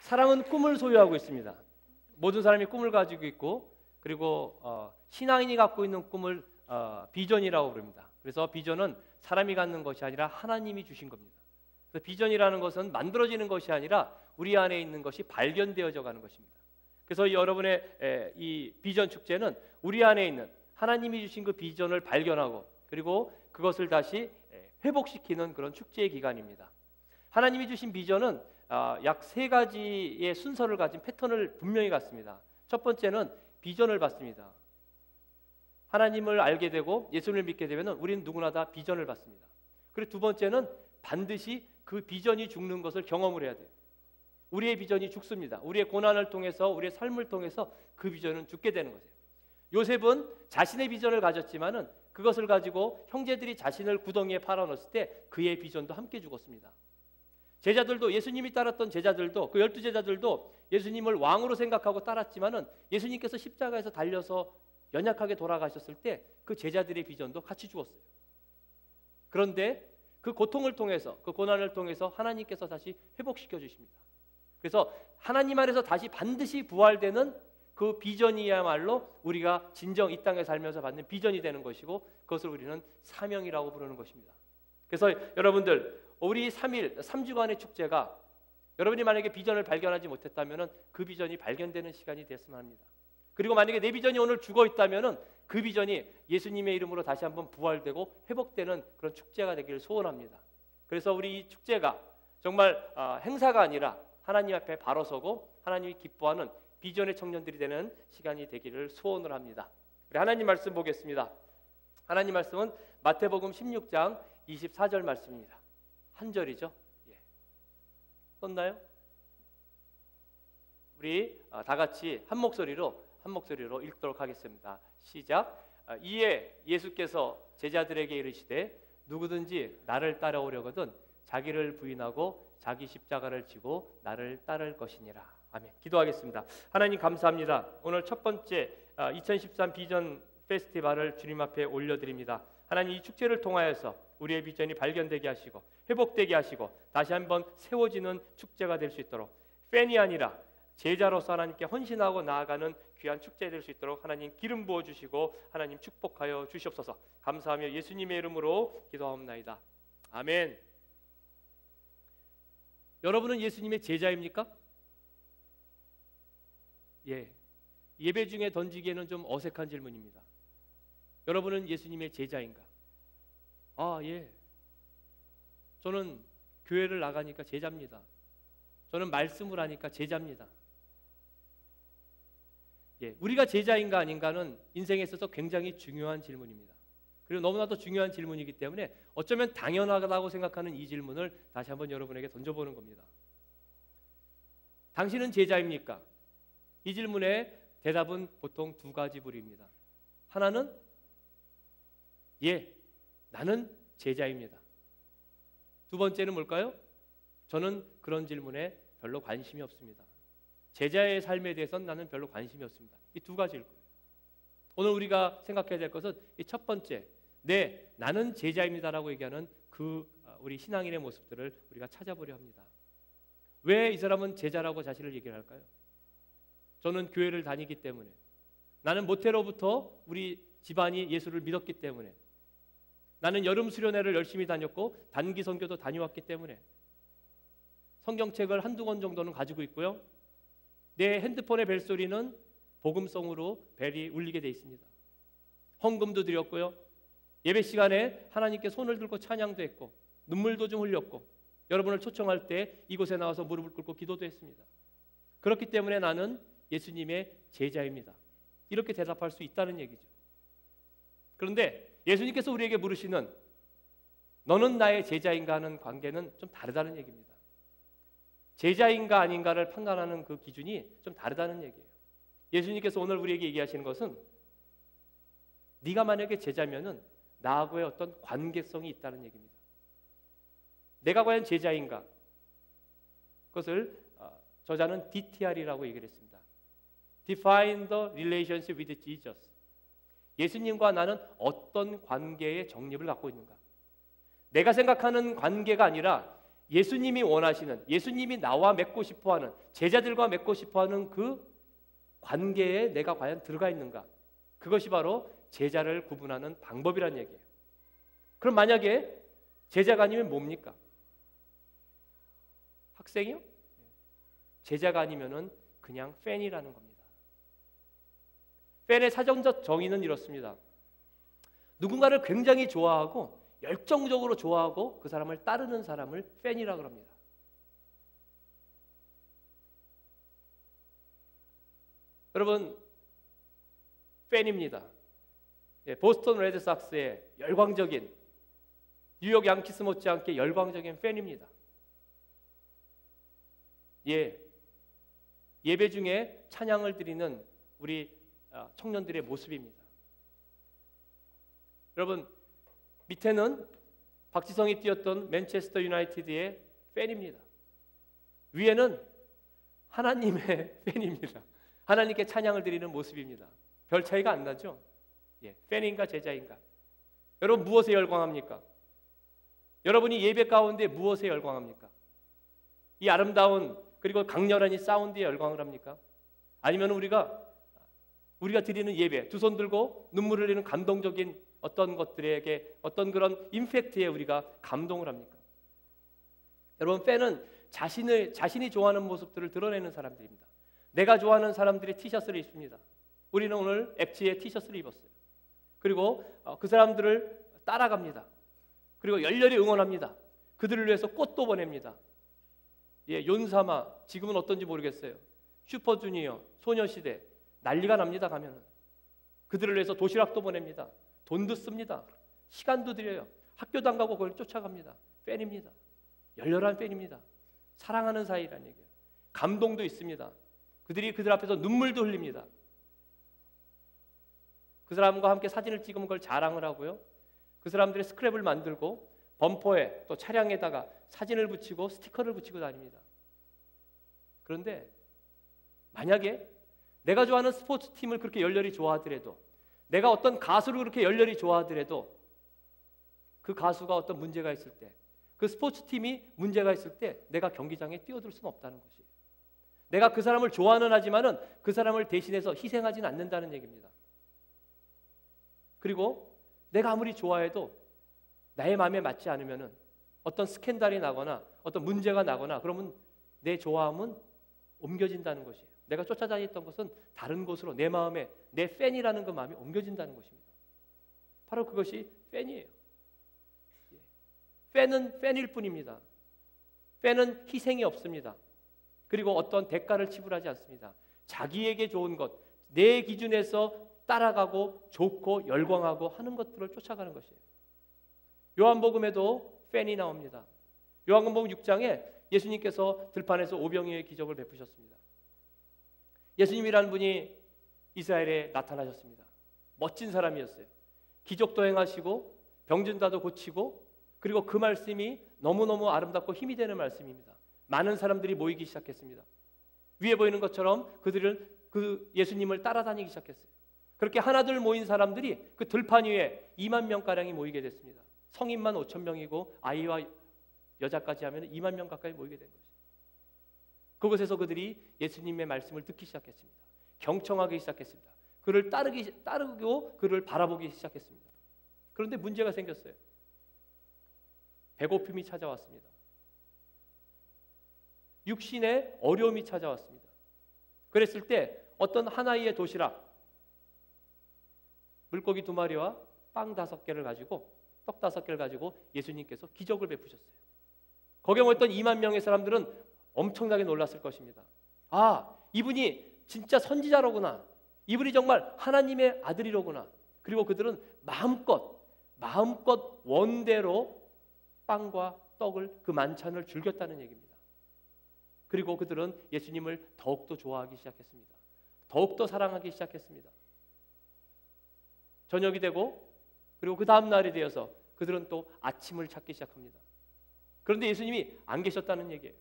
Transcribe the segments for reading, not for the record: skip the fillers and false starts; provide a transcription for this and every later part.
사람은 꿈을 소유하고 있습니다. 모든 사람이 꿈을 가지고 있고, 그리고 신앙인이 갖고 있는 꿈을 비전이라고 부릅니다. 그래서 비전은 사람이 갖는 것이 아니라 하나님이 주신 겁니다. 그래서 비전이라는 것은 만들어지는 것이 아니라 우리 안에 있는 것이 발견되어져 가는 것입니다. 그래서 여러분의 이 비전 축제는 우리 안에 있는 하나님이 주신 그 비전을 발견하고, 그리고 그것을 다시 회복시키는 그런 축제의 기간입니다. 하나님이 주신 비전은 약 3가지의 순서를 가진 패턴을 분명히 갖습니다. 첫 번째는 비전을 받습니다. 하나님을 알게 되고 예수님을 믿게 되면 우리는 누구나 다 비전을 받습니다. 그리고 두 번째는 반드시 그 비전이 죽는 것을 경험을 해야 돼요. 우리의 비전이 죽습니다. 우리의 고난을 통해서, 우리의 삶을 통해서 그 비전은 죽게 되는 거죠. 요셉은 자신의 비전을 가졌지만은 그것을 가지고 형제들이 자신을 구덩이에 팔아넣었을 때 그의 비전도 함께 죽었습니다. 제자들도, 예수님이 따랐던 제자들도, 그 12제자들도 예수님을 왕으로 생각하고 따랐지만은 예수님께서 십자가에서 달려서 연약하게 돌아가셨을 때 그 제자들의 비전도 같이 죽었어요. 그런데 그 고통을 통해서, 그 고난을 통해서 하나님께서 다시 회복시켜 주십니다. 그래서 하나님 안에서 다시 반드시 부활되는 그 비전이야말로 우리가 진정 이 땅에 살면서 받는 비전이 되는 것이고, 그것을 우리는 사명이라고 부르는 것입니다. 그래서 여러분들, 우리 3주간의 축제가 여러분이 만약에 비전을 발견하지 못했다면 그 비전이 발견되는 시간이 됐으면 합니다. 그리고 만약에 내 비전이 오늘 죽어 있다면 그 비전이 예수님의 이름으로 다시 한번 부활되고 회복되는 그런 축제가 되기를 소원합니다. 그래서 우리 이 축제가 정말 행사가 아니라 하나님 앞에 바로 서고 하나님이 기뻐하는 비전의 청년들이 되는 시간이 되기를 소원을 합니다. 우리 하나님 말씀 보겠습니다. 하나님 말씀은 마태복음 16장 24절 말씀입니다. 한 절이죠. 썼나요? 우리 다 같이 한 목소리로 읽도록 하겠습니다. 시작. 이에 예수께서 제자들에게 이르시되 누구든지 나를 따라오려거든 자기를 부인하고 자기 십자가를 지고 나를 따를 것이니라. 아멘. 기도하겠습니다. 하나님 감사합니다. 오늘 첫 번째 2013 비전 페스티벌을 주님 앞에 올려드립니다. 하나님, 이 축제를 통하여서 우리의 비전이 발견되게 하시고 회복되게 하시고 다시 한번 세워지는 축제가 될 수 있도록, 팬이 아니라 제자로서 하나님께 헌신하고 나아가는 귀한 축제 될 수 있도록 하나님 기름 부어주시고 하나님 축복하여 주시옵소서. 감사하며 예수님의 이름으로 기도하옵나이다. 아멘. 여러분은 예수님의 제자입니까? 예배 중에 던지기에는 좀 어색한 질문입니다. 여러분은 예수님의 제자인가? 예. 저는 교회를 나가니까 제자입니다. 저는 말씀을 하니까 제자입니다. 우리가 제자인가 아닌가는 인생에 있어서 굉장히 중요한 질문입니다. 그리고 너무나도 중요한 질문이기 때문에 어쩌면 당연하다고 생각하는 이 질문을 다시 한번 여러분에게 던져보는 겁니다. 당신은 제자입니까? 이 질문의 대답은 보통 2가지 부류입니다. 하나는 나는 제자입니다. 두 번째는 뭘까요? 저는 그런 질문에 별로 관심이 없습니다. 제자의 삶에 대해서는 나는 별로 관심이 없습니다. 이 2가지일 거예요. 오늘 우리가 생각해야 될 것은 이 첫 번째, 나는 제자입니다라고 얘기하는 그 우리 신앙인의 모습들을 우리가 찾아보려 합니다. 왜 이 사람은 제자라고 자신을 얘기를 할까요? 저는 교회를 다니기 때문에, 나는 모태로부터 우리 집안이 예수를 믿었기 때문에, 나는 여름 수련회를 열심히 다녔고 단기 선교도 다녀왔기 때문에, 성경책을 한두 권 정도는 가지고 있고요, 내 핸드폰의 벨소리는 복음성으로 벨이 울리게 돼 있습니다. 헌금도 드렸고요, 예배 시간에 하나님께 손을 들고 찬양도 했고 눈물도 좀 흘렸고 여러분을 초청할 때 이곳에 나와서 무릎을 꿇고 기도도 했습니다. 그렇기 때문에 나는 예수님의 제자입니다. 이렇게 대답할 수 있다는 얘기죠. 그런데 예수님께서 우리에게 물으시는 너는 나의 제자인가 하는 관계는 좀 다르다는 얘기입니다. 제자인가 아닌가를 판단하는 그 기준이 좀 다르다는 얘기예요. 예수님께서 오늘 우리에게 얘기하시는 것은 네가 만약에 제자면은 나하고의 어떤 관계성이 있다는 얘기입니다. 내가 과연 제자인가? 그것을 저자는 DTR이라고 얘기를 했습니다. Define the relationship with Jesus. 예수님과 나는 어떤 관계의 정립을 갖고 있는가? 내가 생각하는 관계가 아니라 예수님이 원하시는, 예수님이 나와 맺고 싶어하는, 제자들과 맺고 싶어하는 그 관계에 내가 과연 들어가 있는가? 그것이 바로 제자를 구분하는 방법이란 얘기예요. 그럼 만약에 제자가 아니면 뭡니까? 학생이요? 제자가 아니면은 그냥 팬이라는 겁니다. 팬의 사전적 정의는 이렇습니다. 누군가를 굉장히 좋아하고 열정적으로 좋아하고 그 사람을 따르는 사람을 팬이라고 합니다. 여러분, 팬입니다. 보스턴 레드삭스의 열광적인, 뉴욕 양키스 못지않게 열광적인 팬입니다. 예배 중에 찬양을 드리는 우리 청년들의 모습입니다. 여러분, 밑에는 박지성이 뛰었던 맨체스터 유나이티드의 팬입니다. 위에는 하나님의 팬입니다. 하나님께 찬양을 드리는 모습입니다. 별 차이가 안 나죠? 팬인가 제자인가? 여러분, 무엇에 열광합니까? 여러분이 예배 가운데 무엇에 열광합니까? 이 아름다운 그리고 강렬한 이 사운드에 열광을 합니까? 아니면 우리가 드리는 예배, 두 손 들고 눈물 흘리는 감동적인 어떤 것들에게 어떤 그런 임팩트에 우리가 감동을 합니까? 여러분, 팬은 자신이 좋아하는 모습들을 드러내는 사람들입니다. 내가 좋아하는 사람들이 티셔츠를 입습니다. 우리는 오늘 앱치의 티셔츠를 입었어요. 그리고 그 사람들을 따라갑니다. 그리고 열렬히 응원합니다. 그들을 위해서 꽃도 보냅니다. 윤사마, 지금은 어떤지 모르겠어요. 슈퍼주니어, 소녀시대 난리가 납니다. 가면은 그들을 위해서 도시락도 보냅니다. 돈도 씁니다. 시간도 드려요. 학교도 안 가고 그걸 쫓아갑니다. 팬입니다. 열렬한 팬입니다. 사랑하는 사이라는 얘기예요. 감동도 있습니다. 그들이 그들 앞에서 눈물도 흘립니다. 그 사람과 함께 사진을 찍으면 그걸 자랑을 하고요. 그 사람들의 스크랩을 만들고 범퍼에 또 차량에다가 사진을 붙이고 스티커를 붙이고 다닙니다. 그런데 만약에 내가 좋아하는 스포츠팀을 그렇게 열렬히 좋아하더라도, 내가 어떤 가수를 그렇게 열렬히 좋아하더라도 그 가수가 어떤 문제가 있을 때, 그 스포츠팀이 문제가 있을 때 내가 경기장에 뛰어들 수는 없다는 것이에요. 내가 그 사람을 좋아는 하지만은 그 사람을 대신해서 희생하지는 않는다는 얘기입니다. 그리고 내가 아무리 좋아해도 나의 마음에 맞지 않으면은 어떤 스캔들이 나거나 어떤 문제가 나거나 그러면 내 좋아함은 옮겨진다는 것이에요. 내가 쫓아다녔던 것은 다른 곳으로 내 마음에, 내 팬이라는 그 마음이 옮겨진다는 것입니다. 바로 그것이 팬이에요. 팬은 팬일 뿐입니다. 팬은 희생이 없습니다. 그리고 어떤 대가를 지불하지 않습니다. 자기에게 좋은 것, 내 기준에서 따라가고 좋고 열광하고 하는 것들을 쫓아가는 것이에요. 요한복음에도 팬이 나옵니다. 요한복음 6장에 예수님께서 들판에서 오병이어의 기적을 베푸셨습니다. 예수님이라는 분이 이스라엘에 나타나셨습니다. 멋진 사람이었어요. 기적도 행하시고 병든 자도 고치고, 그리고 그 말씀이 너무너무 아름답고 힘이 되는 말씀입니다. 많은 사람들이 모이기 시작했습니다. 위에 보이는 것처럼 그 예수님을 따라다니기 시작했어요. 그렇게 하나둘 모인 사람들이 그 들판 위에 2만 명가량이 모이게 됐습니다. 성인만 5천 명이고 아이와 여자까지 하면 2만 명 가까이 모이게 된 것이죠. 그곳에서 그들이 예수님의 말씀을 듣기 시작했습니다. 경청하기 시작했습니다. 그를 따르고 그를 바라보기 시작했습니다. 그런데 문제가 생겼어요. 배고픔이 찾아왔습니다. 육신의 어려움이 찾아왔습니다. 그랬을 때 어떤 하나의 도시락, 물고기 2마리와 빵 5개를 가지고, 떡 5개를 가지고 예수님께서 기적을 베푸셨어요. 거기에 모였던 2만 명의 사람들은 엄청나게 놀랐을 것입니다. 아, 이분이 진짜 선지자로구나. 이분이 정말 하나님의 아들이로구나. 그리고 그들은 마음껏 원대로 빵과 떡을, 그 만찬을 즐겼다는 얘기입니다. 그리고 그들은 예수님을 더욱더 좋아하기 시작했습니다. 더욱더 사랑하기 시작했습니다. 저녁이 되고, 그리고 그 다음 날이 되어서 그들은 또 아침을 찾기 시작합니다. 그런데 예수님이 안 계셨다는 얘기예요.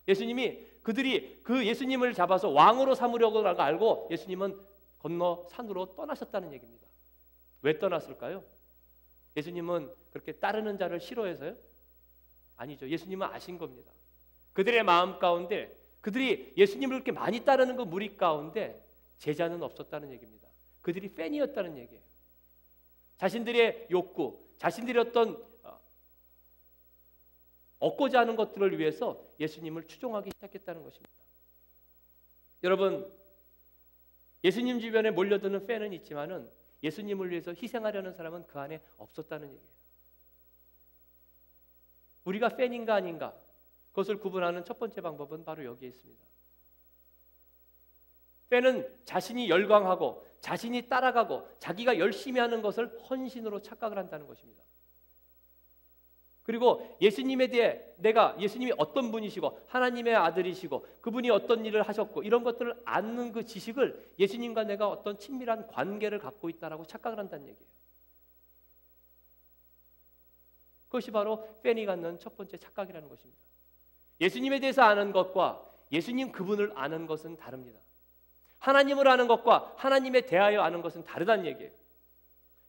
예수님이, 그들이 그 예수님을 잡아서 왕으로 삼으려고 알고 예수님은 건너 산으로 떠나셨다는 얘기입니다. 왜 떠났을까요? 예수님은 그렇게 따르는 자를 싫어해서요? 아니죠. 예수님은 아신 겁니다. 그들의 마음 가운데 그들이 예수님을 그렇게 많이 따르는 그 무리 가운데 제자는 없었다는 얘기입니다. 그들이 팬이었다는 얘기예요. 자신들의 욕구, 자신들의 어떤 얻고자 하는 것들을 위해서 예수님을 추종하기 시작했다는 것입니다. 여러분, 예수님 주변에 몰려드는 팬은 있지만은 예수님을 위해서 희생하려는 사람은 그 안에 없었다는 얘기예요. 우리가 팬인가 아닌가, 그것을 구분하는 첫 번째 방법은 바로 여기에 있습니다. 팬은 자신이 열광하고 자신이 따라가고 자기가 열심히 하는 것을 헌신으로 착각을 한다는 것입니다. 그리고 예수님에 대해 내가 예수님이 어떤 분이시고 하나님의 아들이시고 그분이 어떤 일을 하셨고 이런 것들을 아는 그 지식을 예수님과 내가 어떤 친밀한 관계를 갖고 있다라고 착각을 한다는 얘기예요. 그것이 바로 팬이 갖는 첫 번째 착각이라는 것입니다. 예수님에 대해서 아는 것과 예수님 그분을 아는 것은 다릅니다. 하나님을 아는 것과 하나님에 대하여 아는 것은 다르다는 얘기예요.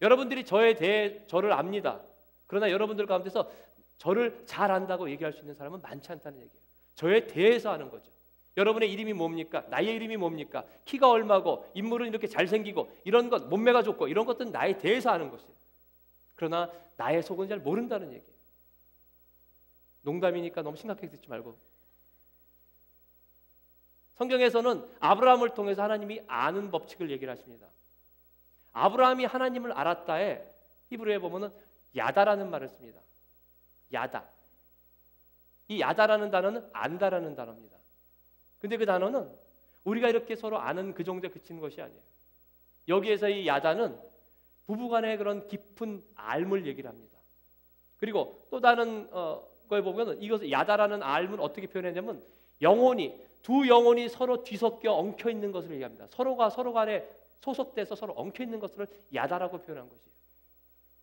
여러분들이 저에 대해 저를 압니다. 그러나 여러분들 가운데서 저를 잘 안다고 얘기할 수 있는 사람은 많지 않다는 얘기예요. 저에 대해서 아는 거죠. 여러분의 이름이 뭡니까? 나의 이름이 뭡니까? 키가 얼마고 인물은 이렇게 잘생기고 이런 것, 몸매가 좋고 이런 것들은 나에 대해서 아는 것이에요. 그러나 나의 속은 잘 모른다는 얘기예요. 농담이니까 너무 심각하게 듣지 말고, 성경에서는 아브라함을 통해서 하나님이 아는 법칙을 얘기를 하십니다. 아브라함이 하나님을 알았다에 히브리어에 보면은 야다라는 말을 씁니다. 야다. 이 야다라는 단어는 안다라는 단어입니다. 근데 그 단어는 우리가 이렇게 서로 아는 그 정도에 그치는 것이 아니에요. 여기에서 이 야다는 부부간의 그런 깊은 알물 얘기를 합니다. 그리고 또 다른 거에 보면 이것을 야다라는 알물 어떻게 표현했냐면 두 영혼이 서로 뒤섞여 엉켜 있는 것을 얘기합니다. 서로가 서로 간에 소속돼서 서로 엉켜 있는 것을 야다라고 표현한 것이에요.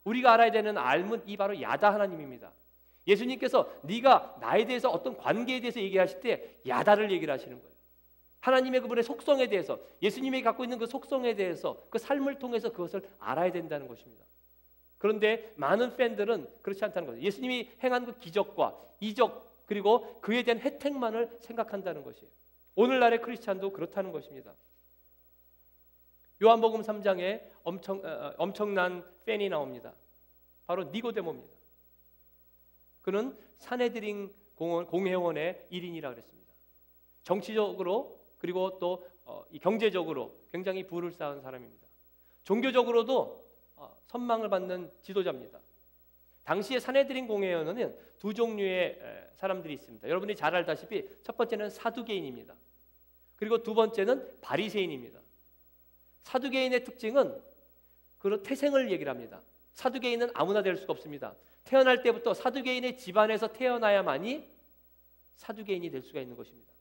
우리가 알아야 되는 알문 이 바로 야다 하나님입니다. 예수님께서 네가 나에 대해서 어떤 관계에 대해서 얘기하실 때 야다를 얘기를 하시는 거예요. 하나님의 그분의 속성에 대해서, 예수님이 갖고 있는 그 속성에 대해서 그 삶을 통해서 그것을 알아야 된다는 것입니다. 그런데 많은 팬들은 그렇지 않다는 거죠. 예수님이 행한 그 기적과 이적 그리고 그에 대한 혜택만을 생각한다는 것이에요. 오늘날의 크리스찬도 그렇다는 것입니다. 요한복음 3장에 엄청난 팬이 나옵니다. 바로 니고데모입니다. 그는 산헤드린 공회원의 일인이라고 그랬습니다. 정치적으로 그리고 또 경제적으로 굉장히 부를 쌓은 사람입니다. 종교적으로도 선망을 받는 지도자입니다. 당시에 산헤드린 공회원은 두 종류의 사람들이 있습니다. 여러분이 잘 알다시피 첫 번째는 사두개인입니다. 그리고 두 번째는 바리새인입니다. 사두개인의 특징은 그런 태생을 얘기를 합니다. 사두개인은 아무나 될 수가 없습니다. 태어날 때부터 사두개인의 집안에서 태어나야만이 사두개인이 될 수가 있는 것입니다.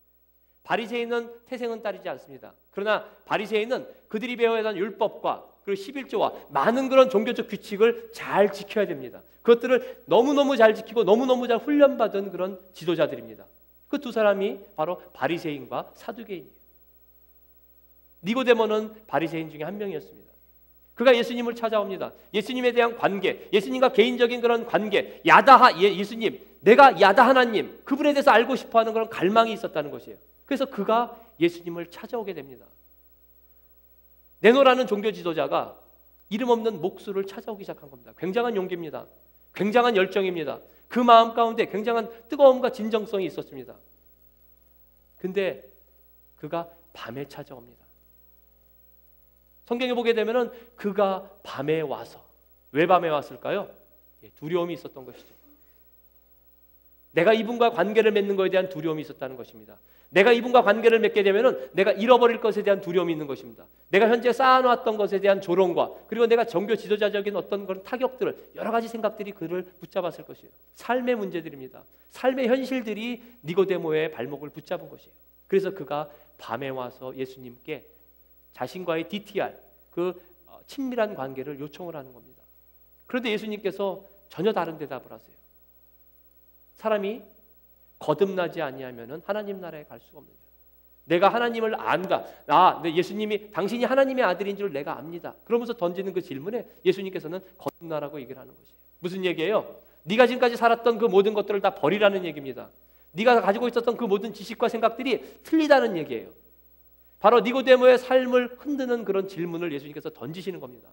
바리새인은 태생은 따르지 않습니다. 그러나 바리새인은 그들이 배워야 하는 율법과 그리고 11조와 많은 그런 종교적 규칙을 잘 지켜야 됩니다. 그것들을 너무너무 잘 지키고 너무너무 잘 훈련받은 그런 지도자들입니다. 그 두 사람이 바로 바리새인과 사두개인이에요. 니고데모는 바리새인 중에 한 명이었습니다. 그가 예수님을 찾아옵니다. 예수님에 대한 관계, 예수님과 개인적인 그런 관계, 예수님, 내가 야다 하나님, 그분에 대해서 알고 싶어하는 그런 갈망이 있었다는 것이에요. 그래서 그가 예수님을 찾아오게 됩니다. 네노라는 종교 지도자가 이름 없는 목수를 찾아오기 시작한 겁니다. 굉장한 용기입니다. 굉장한 열정입니다. 그 마음 가운데 굉장한 뜨거움과 진정성이 있었습니다. 근데 그가 밤에 찾아옵니다. 성경에 보게 되면은 그가 밤에 와서, 왜 밤에 왔을까요? 두려움이 있었던 것이죠. 내가 이분과 관계를 맺는 것에 대한 두려움이 있었다는 것입니다. 내가 이분과 관계를 맺게 되면은 내가 잃어버릴 것에 대한 두려움이 있는 것입니다. 내가 현재 쌓아놓았던 것에 대한 조롱과 그리고 내가 종교 지도자적인 어떤 그런 타격들을, 여러 가지 생각들이 그를 붙잡았을 것이에요. 삶의 문제들입니다. 삶의 현실들이 니고데모의 발목을 붙잡은 것이에요. 그래서 그가 밤에 와서 예수님께 자신과의 DTR, 그 친밀한 관계를 요청을 하는 겁니다. 그런데 예수님께서 전혀 다른 대답을 하세요. 사람이 거듭나지 아니하면은 하나님 나라에 갈 수가 없느냐. 내가 하나님을 안다. 예수님이 당신이 하나님의 아들인 줄 내가 압니다. 그러면서 던지는 그 질문에 예수님께서는 거듭나라고 얘기를 하는 것이에요. 무슨 얘기예요? 네가 지금까지 살았던 그 모든 것들을 다 버리라는 얘기입니다. 네가 가지고 있었던 그 모든 지식과 생각들이 틀리다는 얘기예요. 바로 니고데모의 삶을 흔드는 그런 질문을 예수님께서 던지시는 겁니다.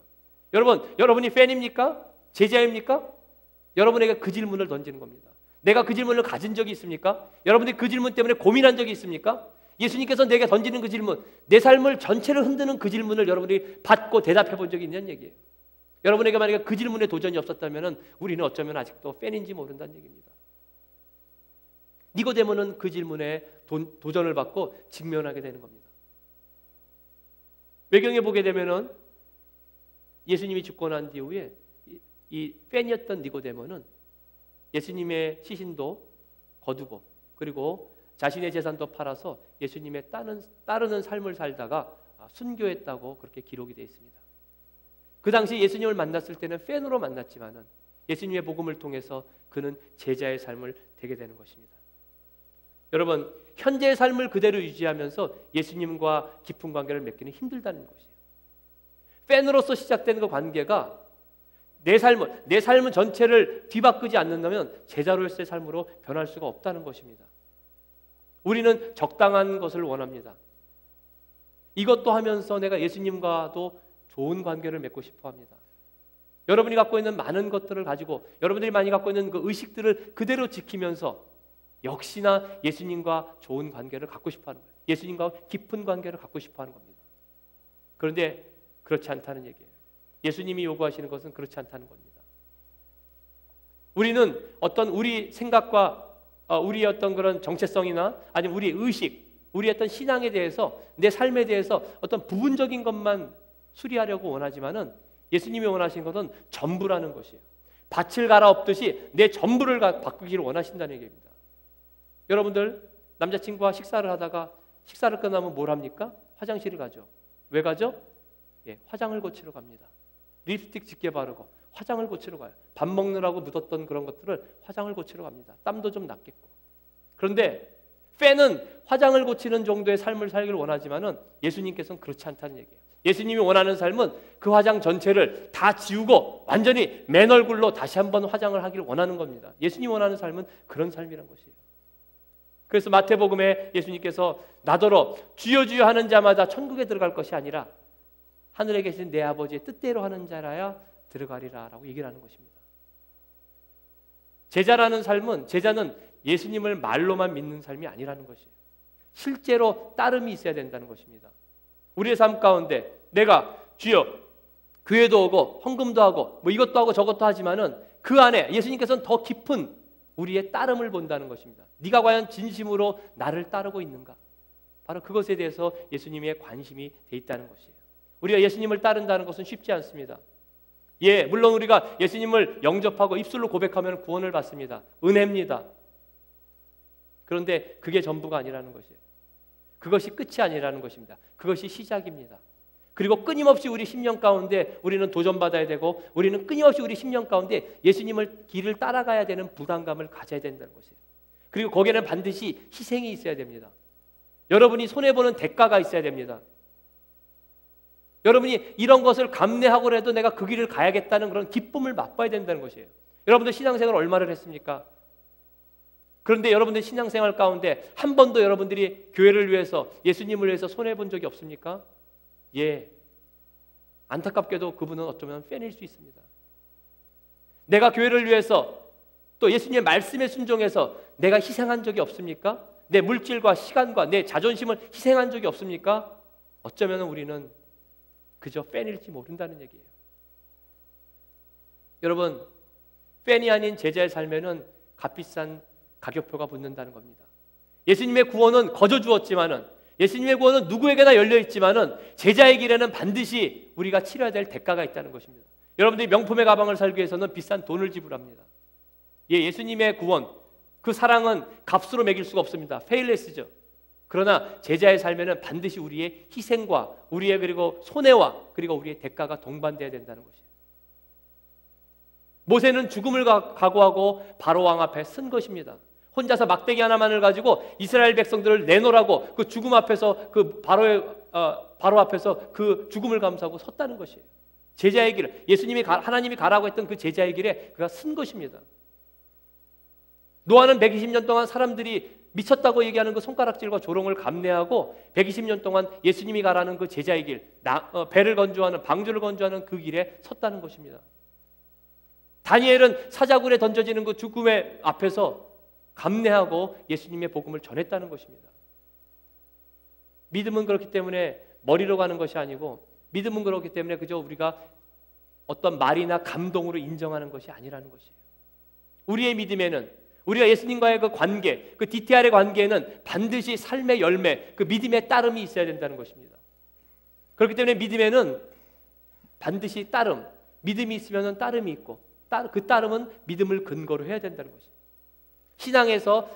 여러분, 여러분이 팬입니까? 제자입니까? 여러분에게 그 질문을 던지는 겁니다. 내가 그 질문을 가진 적이 있습니까? 여러분들이 그 질문 때문에 고민한 적이 있습니까? 예수님께서 내게 던지는 그 질문, 내 삶을 전체를 흔드는 그 질문을 여러분들이 받고 대답해 본 적이 있냐는 얘기예요. 여러분에게 만약에 그 질문에 도전이 없었다면 우리는 어쩌면 아직도 팬인지 모른다는 얘기입니다. 니고데모는 그 질문에 도전을 받고 직면하게 되는 겁니다. 외경에 보게 되면은 예수님이 죽고 난 뒤후에 이 팬이었던 니고데모는 예수님의 시신도 거두고 그리고 자신의 재산도 팔아서 예수님의 따르는 삶을 살다가 순교했다고 그렇게 기록이 되어 있습니다. 그 당시 예수님을 만났을 때는 팬으로 만났지만은 예수님의 복음을 통해서 그는 제자의 삶을 되게 되는 것입니다. 여러분, 현재의 삶을 그대로 유지하면서 예수님과 깊은 관계를 맺기는 힘들다는 것이에요. 팬으로서 시작된 그 관계가 내 삶은 전체를 뒤바꾸지 않는다면 제자로서의 삶으로 변할 수가 없다는 것입니다. 우리는 적당한 것을 원합니다. 이것도 하면서 내가 예수님과도 좋은 관계를 맺고 싶어 합니다. 여러분이 갖고 있는 많은 것들을 가지고 여러분들이 많이 갖고 있는 그 의식들을 그대로 지키면서 역시나 예수님과 좋은 관계를 갖고 싶어 하는 거예요. 예수님과 깊은 관계를 갖고 싶어 하는 겁니다. 그런데 그렇지 않다는 얘기예요. 예수님이 요구하시는 것은 그렇지 않다는 겁니다. 우리는 어떤 우리 생각과 우리의 어떤 그런 정체성이나 아니면 우리의 의식, 우리의 어떤 신앙에 대해서 내 삶에 대해서 어떤 부분적인 것만 수리하려고 원하지만은 예수님이 원하시는 것은 전부라는 것이에요. 밭을 갈아엎듯이 내 전부를 바꾸기를 원하신다는 얘기입니다. 여러분들 남자친구와 식사를 하다가 식사를 끝나면 뭘 합니까? 화장실을 가죠. 왜 가죠? 예, 화장을 고치러 갑니다. 립스틱 짙게 바르고 화장을 고치러 가요. 밥 먹느라고 묻었던 그런 것들을 화장을 고치러 갑니다. 땀도 좀 났겠고. 그런데 팬은 화장을 고치는 정도의 삶을 살기를 원하지만은 예수님께서는 그렇지 않다는 얘기예요. 예수님이 원하는 삶은 그 화장 전체를 다 지우고 완전히 맨 얼굴로 다시 한번 화장을 하기를 원하는 겁니다. 예수님이 원하는 삶은 그런 삶이란 것이에요. 그래서 마태복음에 예수님께서 나더러 주여 주여 하는 자마다 천국에 들어갈 것이 아니라 하늘에 계신 내 아버지의 뜻대로 하는 자라야 들어가리라 라고 얘기를 하는 것입니다. 제자라는 삶은, 제자는 예수님을 말로만 믿는 삶이 아니라는 것이에요. 실제로 따름이 있어야 된다는 것입니다. 우리의 삶 가운데 내가 주여 교회도 오고 헌금도 하고 뭐 이것도 하고 저것도 하지만은 그 안에 예수님께서는 더 깊은 우리의 따름을 본다는 것입니다. 네가 과연 진심으로 나를 따르고 있는가? 바로 그것에 대해서 예수님의 관심이 돼 있다는 것이에요. 우리가 예수님을 따른다는 것은 쉽지 않습니다. 예, 물론 우리가 예수님을 영접하고 입술로 고백하면 구원을 받습니다. 은혜입니다. 그런데 그게 전부가 아니라는 것이에요. 그것이 끝이 아니라는 것입니다. 그것이 시작입니다. 그리고 끊임없이 우리 심령 가운데 우리는 도전받아야 되고 우리는 끊임없이 우리 심령 가운데 예수님을 길을 따라가야 되는 부담감을 가져야 된다는 것이에요. 그리고 거기에는 반드시 희생이 있어야 됩니다. 여러분이 손해보는 대가가 있어야 됩니다. 여러분이 이런 것을 감내하고라도 내가 그 길을 가야겠다는 그런 기쁨을 맛봐야 된다는 것이에요. 여러분들 신앙생활 얼마를 했습니까? 그런데 여러분들 신앙생활 가운데 한 번도 여러분들이 교회를 위해서 예수님을 위해서 손해본 적이 없습니까? 예, 안타깝게도 그분은 어쩌면 팬일 수 있습니다. 내가 교회를 위해서 또 예수님의 말씀에 순종해서 내가 희생한 적이 없습니까? 내 물질과 시간과 내 자존심을 희생한 적이 없습니까? 어쩌면 우리는 그저 팬일지 모른다는 얘기예요. 여러분, 팬이 아닌 제자의 삶에는 값비싼 가격표가 붙는다는 겁니다. 예수님의 구원은 거저 주었지만은, 예수님의 구원은 누구에게나 열려 있지만은 제자의 길에는 반드시 우리가 치러야 될 대가가 있다는 것입니다. 여러분들이 명품의 가방을 살기 위해서는 비싼 돈을 지불합니다. 예, 예수님의 구원, 그 사랑은 값으로 매길 수가 없습니다. 페일레스죠. 그러나 제자의 삶에는 반드시 우리의 희생과 우리의 그리고 손해와 그리고 우리의 대가가 동반돼야 된다는 것이에요. 모세는 죽음을 각오하고 바로 왕 앞에 선 것입니다. 혼자서 막대기 하나만을 가지고 이스라엘 백성들을 내놓으라고 그 죽음 앞에서 그 바로 앞에서 그 죽음을 감수하고 섰다는 것이에요. 제자의 길, 예수님이 하나님이 가라고 했던 그 제자의 길에 그가 선 것입니다. 노아는 120년 동안 사람들이 미쳤다고 얘기하는 그 손가락질과 조롱을 감내하고 120년 동안 예수님이 가라는 그 제자의 길, 배를 건조하는, 방주를 건조하는 그 길에 섰다는 것입니다. 다니엘은 사자굴에 던져지는 그 죽음의 앞에서 감내하고 예수님의 복음을 전했다는 것입니다. 믿음은 그렇기 때문에 머리로 가는 것이 아니고, 믿음은 그렇기 때문에 그저 우리가 어떤 말이나 감동으로 인정하는 것이 아니라는 것이에요. 우리의 믿음에는, 우리가 예수님과의 그 관계, 그 DTR의 관계에는 반드시 삶의 열매, 그 믿음의 따름이 있어야 된다는 것입니다. 그렇기 때문에 믿음에는 반드시 따름, 믿음이 있으면 따름이 있고, 그 따름은 믿음을 근거로 해야 된다는 것입니다. 신앙에서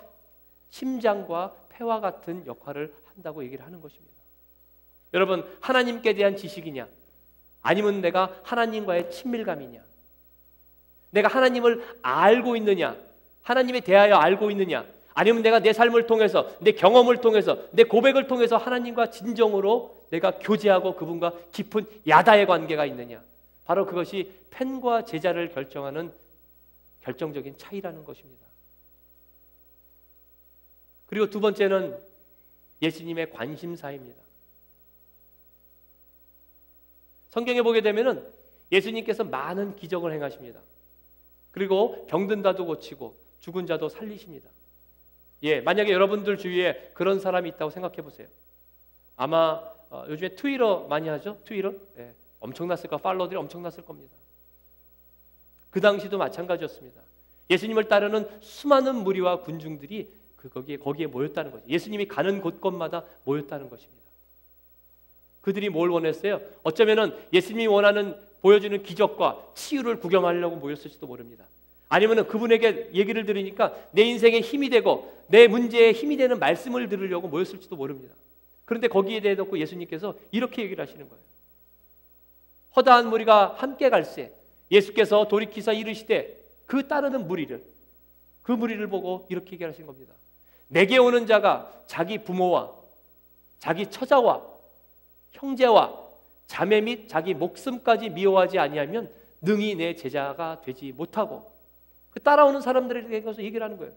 심장과 폐와 같은 역할을 한다고 얘기를 하는 것입니다. 여러분, 하나님께 대한 지식이냐, 아니면 내가 하나님과의 친밀감이냐, 내가 하나님을 알고 있느냐, 하나님에 대하여 알고 있느냐, 아니면 내가 내 삶을 통해서, 내 경험을 통해서, 내 고백을 통해서 하나님과 진정으로 내가 교제하고 그분과 깊은 야다의 관계가 있느냐, 바로 그것이 팬과 제자를 결정하는 결정적인 차이라는 것입니다. 그리고 두 번째는 예수님의 관심사입니다. 성경에 보게 되면은 예수님께서 많은 기적을 행하십니다. 그리고 병든 자도 고치고 죽은 자도 살리십니다. 만약에 여러분들 주위에 그런 사람이 있다고 생각해 보세요. 아마 요즘에 트위터 많이 하죠? 트위터? 엄청났을 거, 팔로워들이 엄청났을 겁니다. 그 당시도 마찬가지였습니다. 예수님을 따르는 수많은 무리와 군중들이 거기에 모였다는 거죠. 예수님이 가는 곳곳마다 모였다는 것입니다. 그들이 뭘 원했어요? 어쩌면은 예수님이 원하는, 보여주는 기적과 치유를 구경하려고 모였을지도 모릅니다. 아니면은 그분에게 얘기를 들으니까 내 인생에 힘이 되고 내 문제에 힘이 되는 말씀을 들으려고 모였을지도 모릅니다. 그런데 거기에 대해서 예수님께서 이렇게 얘기를 하시는 거예요. 허다한 무리가 함께 갈새 예수께서 돌이키사 이르시되 그 따르는 무리를, 그 무리를 보고 이렇게 얘기하신 겁니다. 내게 오는 자가 자기 부모와 자기 처자와 형제와 자매 및 자기 목숨까지 미워하지 아니하면 능히 내 제자가 되지 못하고, 그 따라오는 사람들에게 가서 얘기를 하는 거예요.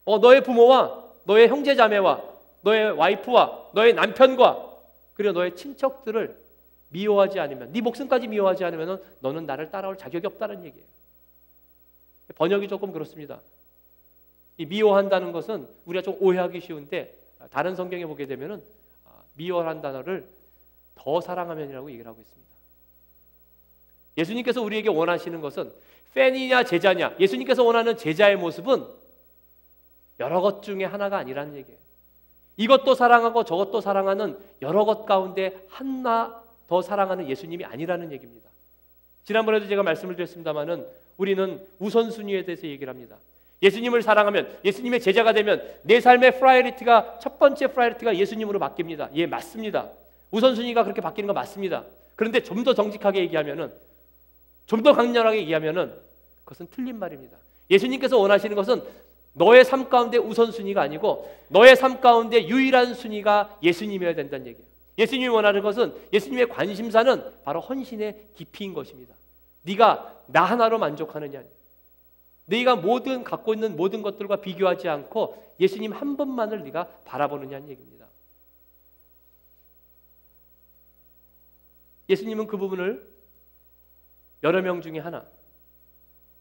너의 부모와 너의 형제 자매와 너의 와이프와 너의 남편과 그리고 너의 친척들을 미워하지 않으면, 네 목숨까지 미워하지 않으면 너는 나를 따라올 자격이 없다는 얘기예요. 번역이 조금 그렇습니다. 이 미워한다는 것은 우리가 좀 오해하기 쉬운데, 다른 성경에 보게 되면은 미워한 단어를 더 사랑하면이라고 얘기를 하고 있습니다. 예수님께서 우리에게 원하시는 것은 팬이냐 제자냐, 예수님께서 원하는 제자의 모습은 여러 것 중에 하나가 아니라는 얘기예요. 이것도 사랑하고 저것도 사랑하는 여러 것 가운데 하나 더 사랑하는 예수님이 아니라는 얘기입니다. 지난번에도 제가 말씀을 드렸습니다마는 우리는 우선순위에 대해서 얘기를 합니다. 예수님을 사랑하면, 예수님의 제자가 되면 내 삶의 프라이어리티가, 첫 번째 프라이어리티가 예수님으로 바뀝니다. 맞습니다. 우선순위가 그렇게 바뀌는 거 맞습니다. 그런데 좀 더 정직하게 얘기하면은, 좀 더 강렬하게 얘기하면은 그것은 틀린 말입니다. 예수님께서 원하시는 것은 너의 삶 가운데 우선순위가 아니고 너의 삶 가운데 유일한 순위가 예수님이어야 된다는 얘기예요. 예수님이 원하는 것은, 예수님의 관심사는 바로 헌신의 깊이인 것입니다. 네가 나 하나로 만족하느냐, 네가 갖고 있는 모든 것들과 비교하지 않고 예수님 한 분만을 네가 바라보느냐는 얘기입니다. 예수님은 그 부분을 여러 명 중에 하나,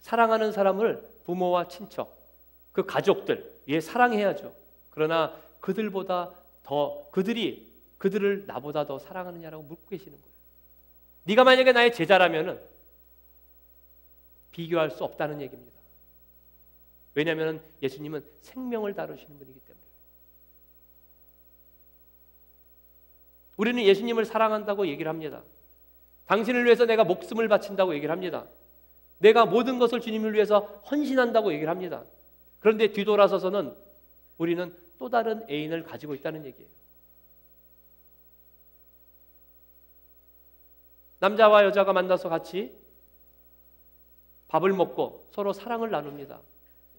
사랑하는 사람을 부모와 친척, 그 가족들, 사랑해야죠. 그러나 그들보다 더, 그들을 나보다 더 사랑하느냐라고 묻고 계시는 거예요. 네가 만약에 나의 제자라면은 비교할 수 없다는 얘기입니다. 왜냐하면 예수님은 생명을 다루시는 분이기 때문에. 우리는 예수님을 사랑한다고 얘기를 합니다. 당신을 위해서 내가 목숨을 바친다고 얘기를 합니다. 내가 모든 것을 주님을 위해서 헌신한다고 얘기를 합니다. 그런데 뒤돌아서서는 우리는 또 다른 애인을 가지고 있다는 얘기예요. 남자와 여자가 만나서 같이 밥을 먹고 서로 사랑을 나눕니다.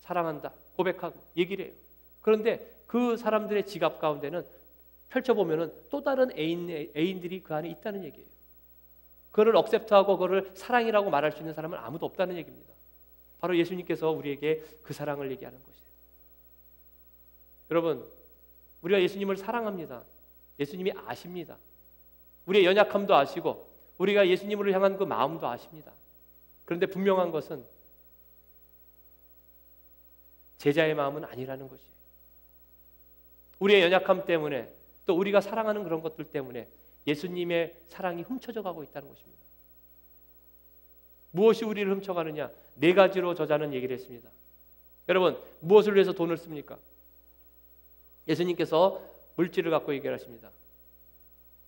사랑한다, 고백하고 얘기를 해요. 그런데 그 사람들의 지갑 가운데는 펼쳐보면은 또 다른 애인들이 그 안에 있다는 얘기예요. 그거를 억셉트하고 그거를 사랑이라고 말할 수 있는 사람은 아무도 없다는 얘기입니다. 바로 예수님께서 우리에게 그 사랑을 얘기하는 것이에요. 여러분, 우리가 예수님을 사랑합니다. 예수님이 아십니다. 우리의 연약함도 아시고 우리가 예수님을 향한 그 마음도 아십니다. 그런데 분명한 것은 제자의 마음은 아니라는 것이에요. 우리의 연약함 때문에 또 우리가 사랑하는 그런 것들 때문에 예수님의 사랑이 훔쳐져 가고 있다는 것입니다. 무엇이 우리를 훔쳐가느냐? 네 가지로 저자는 얘기를 했습니다. 여러분, 무엇을 위해서 돈을 씁니까? 예수님께서 물질을 갖고 얘기를 하십니다.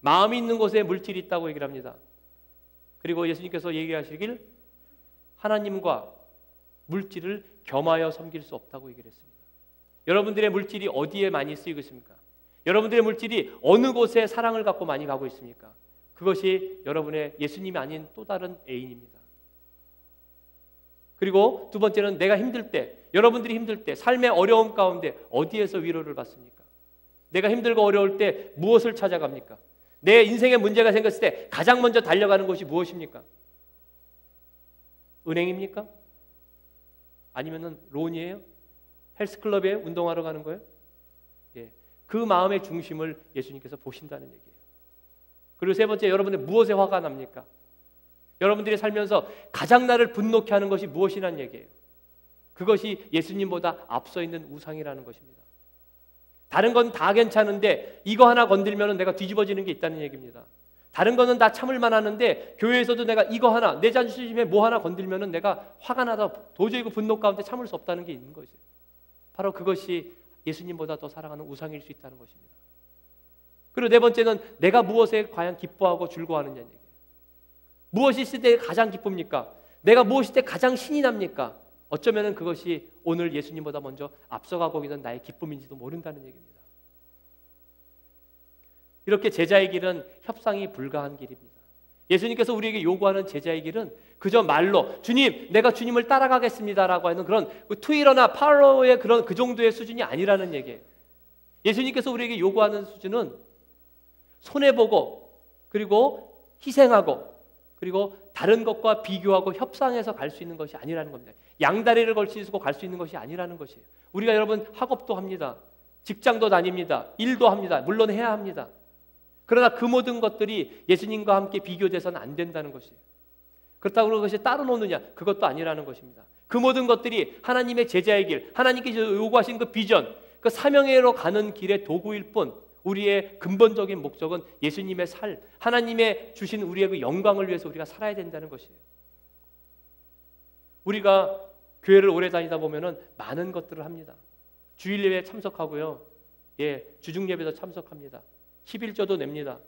마음이 있는 곳에 물질이 있다고 얘기를 합니다. 그리고 예수님께서 얘기하시길 하나님과 물질을 겸하여 섬길 수 없다고 얘기를 했습니다. 여러분들의 물질이 어디에 많이 쓰이고 있습니까? 여러분들의 물질이 어느 곳에 사랑을 갖고 많이 가고 있습니까? 그것이 여러분의 예수님이 아닌 또 다른 애인입니다. 그리고 두 번째는 내가 힘들 때, 여러분들이 힘들 때, 삶의 어려움 가운데 어디에서 위로를 받습니까? 내가 힘들고 어려울 때 무엇을 찾아갑니까? 내 인생에 문제가 생겼을 때 가장 먼저 달려가는 곳이 무엇입니까? 은행입니까? 아니면은 론이에요? 헬스클럽에 운동하러 가는 거예요? 예, 그 마음의 중심을 예수님께서 보신다는 얘기예요. 그리고 세 번째, 여러분들 무엇에 화가 납니까? 여러분들이 살면서 가장 나를 분노케 하는 것이 무엇이란 얘기예요. 그것이 예수님보다 앞서 있는 우상이라는 것입니다. 다른 건 다 괜찮은데 이거 하나 건들면 내가 뒤집어지는 게 있다는 얘기입니다. 다른 거는 다 참을만 하는데 교회에서도 내가 이거 하나, 내 자존심에 뭐 하나 건들면 내가 화가 나서 도저히 그 분노 가운데 참을 수 없다는 게 있는 거죠. 바로 그것이 예수님보다 더 사랑하는 우상일 수 있다는 것입니다. 그리고 네 번째는 내가 무엇에 과연 기뻐하고 즐거워하느냐는 얘기예요. 무엇이 있을 때 가장 기쁩니까? 내가 무엇일 때 가장 신이 납니까? 어쩌면 그것이 오늘 예수님보다 먼저 앞서가고 있는 나의 기쁨인지도 모른다는 얘기입니다. 이렇게 제자의 길은 협상이 불가한 길입니다. 예수님께서 우리에게 요구하는 제자의 길은 그저 말로 주님, 내가 주님을 따라가겠습니다라고 하는 그런 트위터나 팔로우의 그런 그 정도의 수준이 아니라는 얘기예요. 예수님께서 우리에게 요구하는 수준은 손해보고 그리고 희생하고 그리고 다른 것과 비교하고 협상해서 갈 수 있는 것이 아니라는 겁니다. 양다리를 걸치고 갈 수 있는 것이 아니라는 것이에요. 우리가 여러분 학업도 합니다. 직장도 다닙니다. 일도 합니다. 물론 해야 합니다. 그러나 그 모든 것들이 예수님과 함께 비교돼서는 안 된다는 것이에요. 그렇다고 그것이 따로 노느냐? 그것도 아니라는 것입니다. 그 모든 것들이 하나님의 제자의 길, 하나님께서 요구하신 그 비전, 그 사명으로 가는 길의 도구일 뿐 우리의 근본적인 목적은 예수님의 삶, 하나님의 주신 우리의 그 영광을 위해서 우리가 살아야 된다는 것이에요. 우리가 교회를 오래 다니다 보면은 많은 것들을 합니다. 주일 예배에 참석하고요. 예, 주중 예배도 참석합니다. 11조도 냅니다.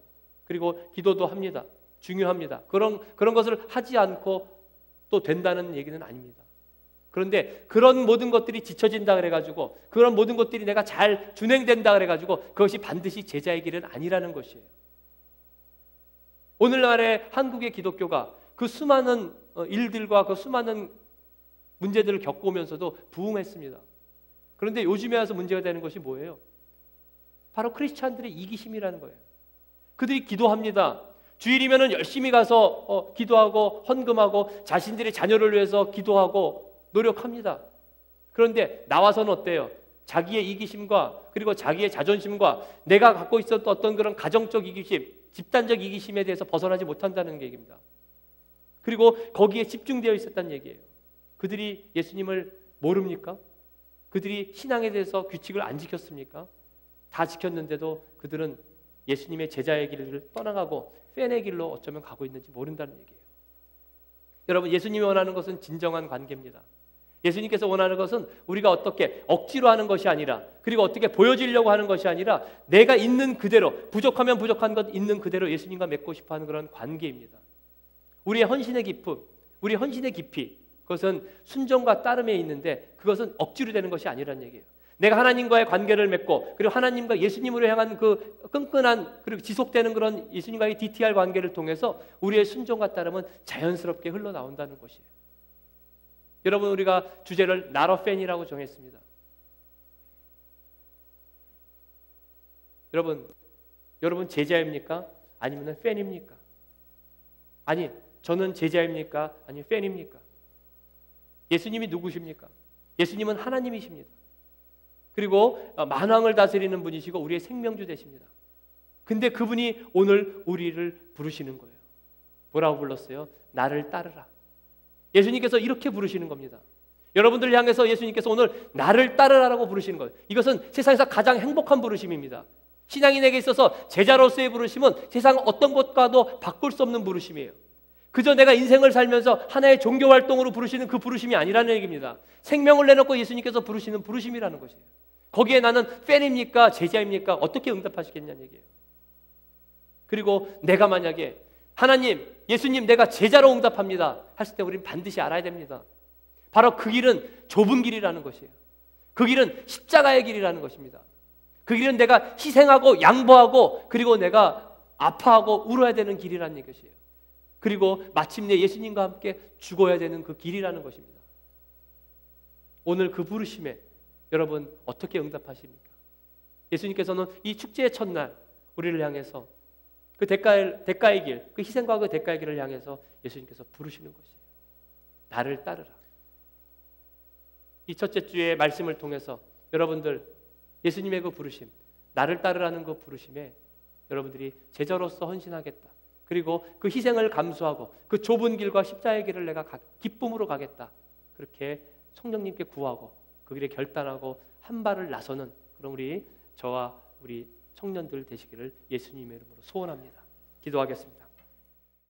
그리고 기도도 합니다. 중요합니다. 그런 것을 하지 않고 또 된다는 얘기는 아닙니다. 그런데 그런 모든 것들이 지쳐진다 그래가지고 그런 모든 것들이 내가 잘 준행된다 그래가지고 그것이 반드시 제자의 길은 아니라는 것이에요. 오늘날의 한국의 기독교가 그 수많은 일들과 그 수많은 문제들을 겪어오면서도 부흥했습니다. 그런데 요즘에 와서 문제가 되는 것이 뭐예요? 바로 크리스찬들의 이기심이라는 거예요. 그들이 기도합니다. 주일이면 열심히 가서 기도하고 헌금하고 자신들의 자녀를 위해서 기도하고 노력합니다. 그런데 나와서는 어때요? 자기의 이기심과 그리고 자기의 자존심과 내가 갖고 있었던 어떤 그런 가정적 이기심, 집단적 이기심에 대해서 벗어나지 못한다는 얘기입니다. 그리고 거기에 집중되어 있었다는 얘기예요. 그들이 예수님을 모릅니까? 그들이 신앙에 대해서 규칙을 안 지켰습니까? 다 지켰는데도 그들은 예수님의 제자의 길을 떠나가고 팬의 길로 어쩌면 가고 있는지 모른다는 얘기예요. 여러분, 예수님이 원하는 것은 진정한 관계입니다. 예수님께서 원하는 것은 우리가 어떻게 억지로 하는 것이 아니라 그리고 어떻게 보여지려고 하는 것이 아니라 내가 있는 그대로, 부족하면 부족한 것 있는 그대로 예수님과 맺고 싶어하는 그런 관계입니다. 우리의 헌신의 기쁨, 우리의 헌신의 깊이, 그것은 순종과 따름에 있는데 그것은 억지로 되는 것이 아니라는 얘기예요. 내가 하나님과의 관계를 맺고 그리고 하나님과 예수님으로 향한 그 끈끈한 그리고 지속되는 그런 예수님과의 DTR 관계를 통해서 우리의 순종과 따름은 자연스럽게 흘러나온다는 것이에요. 여러분, 우리가 주제를 나로 팬이라고 정했습니다. 여러분 제자입니까? 아니면 팬입니까? 아니, 저는 제자입니까? 아니 팬입니까? 예수님이 누구십니까? 예수님은 하나님이십니다. 그리고 만왕을 다스리는 분이시고 우리의 생명주 되십니다. 근데 그분이 오늘 우리를 부르시는 거예요. 뭐라고 불렀어요? 나를 따르라. 예수님께서 이렇게 부르시는 겁니다. 여러분들을 향해서 예수님께서 오늘 나를 따르라라고 부르시는 거예요. 이것은 세상에서 가장 행복한 부르심입니다. 신앙인에게 있어서 제자로서의 부르심은 세상 어떤 것과도 바꿀 수 없는 부르심이에요. 그저 내가 인생을 살면서 하나의 종교 활동으로 부르시는 그 부르심이 아니라는 얘기입니다. 생명을 내놓고 예수님께서 부르시는 부르심이라는 것이에요. 거기에 나는 팬입니까? 제자입니까? 어떻게 응답하시겠냐는 얘기예요. 그리고 내가 만약에 하나님, 예수님 내가 제자로 응답합니다 했을 때 우리는 반드시 알아야 됩니다. 바로 그 길은 좁은 길이라는 것이에요. 그 길은 십자가의 길이라는 것입니다. 그 길은 내가 희생하고 양보하고 그리고 내가 아파하고 울어야 되는 길이라는 것이에요. 그리고 마침내 예수님과 함께 죽어야 되는 그 길이라는 것입니다. 오늘 그 부르심에 여러분 어떻게 응답하십니까? 예수님께서는 이 축제의 첫날 우리를 향해서 그 대가의 길, 그 희생과 그 대가의 길을 향해서 예수님께서 부르시는 것이에요. 나를 따르라. 이 첫째 주의 말씀을 통해서 여러분들 예수님의 그 부르심, 나를 따르라는 그 부르심에 여러분들이 제자로서 헌신하겠다. 그리고 그 희생을 감수하고 그 좁은 길과 십자가의 길을 내가 기쁨으로 가겠다. 그렇게 성령님께 구하고 그 길에 결단하고 한 발을 나서는 그런 저와 우리 청년들 되시기를 예수님의 이름으로 소원합니다. 기도하겠습니다.